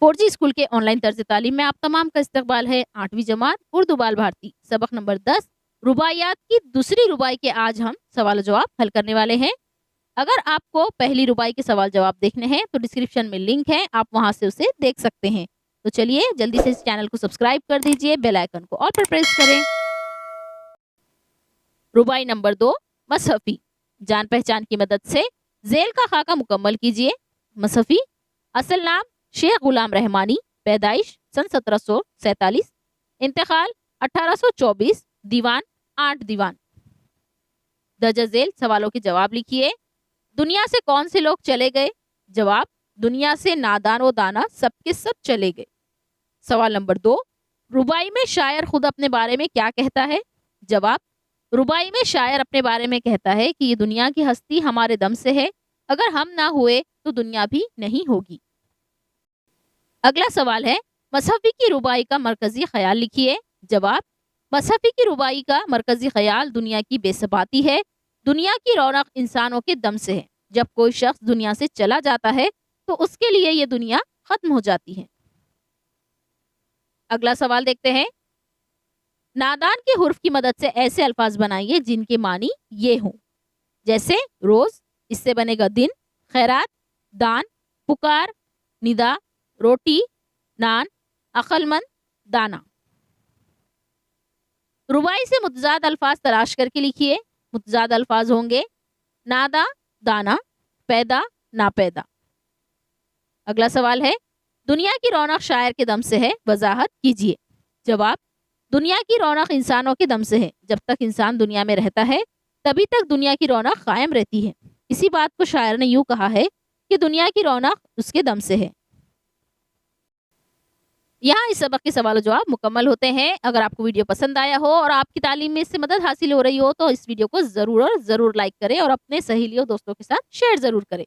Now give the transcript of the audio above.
4G school के online तर्ज तालीम में आप तमाम का इस्तकबाल है। 8वीं जमात उर्दू बाल भारती सबक नंबर 10 रुबाइयात की दूसरी रुबाई के आज हम सवाल जवाब हल करने वाले हैं। अगर आपको पहली रुबाई के सवाल जवाब देखने हैं तो डिस्क्रिप्शन में लिंक है, आप वहां से उसे देख सकते हैं। तो चलिए जल्दी से इस चैनल को सब्सक्राइब कर दीजिए, बेल आइकन को ऑल पर प्रेस करें। रुबाई नंबर 2 मसहफी। जान पहचान की मदद से जेल का खाका मुकम्मल कीजिए। मसहफी असल नाम शेख गुलाम रहमानी, पैदाइश सन 1747, इंतकाल 1824, दीवान 8 दीवान। दर्ज झेल सवालों के जवाब लिखिए। दुनिया से कौन से लोग चले गए? जवाब, दुनिया से नादान व दाना सबके सब चले गए। सवाल नंबर 2, रुबाई में शायर खुद अपने बारे में क्या कहता है? जवाब, रुबाई में शायर अपने बारे में कहता है कि ये दुनिया की हस्ती हमारे दम से है, अगर हम ना हुए तो दुनिया भी नहीं होगी। अगला सवाल है, मसहफी की रुबाई का मरकजी ख्याल लिखिए। जवाब, मसहफी की रुबाई का मरकजी ख्याल दुनिया की बेसबाती है, दुनिया की रौनक इंसानों के दम से है। जब कोई शख्स दुनिया से चला जाता है तो उसके लिए ये दुनिया खत्म हो जाती है। अगला सवाल देखते हैं, नादान के हुर्फ की मदद से ऐसे अल्फाज बनाइए जिनके मानी ये हों, जैसे रोज, इससे बनेगा दिन, खैरात, दान, पुकार, निदा, रोटी, नान, अक्लमंद, दाना। रुबाई से मुतजाद अल्फाज तलाश करके लिखिए। मुतजाद अल्फाज होंगे नादा, दाना, पैदा, नापैदा। अगला सवाल है, दुनिया की रौनक शायर के दम से है, वजाहत कीजिए। जवाब, दुनिया की रौनक इंसानों के दम से है, जब तक इंसान दुनिया में रहता है तभी तक दुनिया की रौनक कायम रहती है। इसी बात को शायर ने यूं कहा है कि दुनिया की रौनक उसके दम से है। यहाँ इस सबक के सवाल जवाब मुकम्मल होते हैं। अगर आपको वीडियो पसंद आया हो और आपकी तालीम में इससे मदद हासिल हो रही हो तो इस वीडियो को जरूर लाइक करें और अपने सहेलियों दोस्तों के साथ शेयर जरूर करें।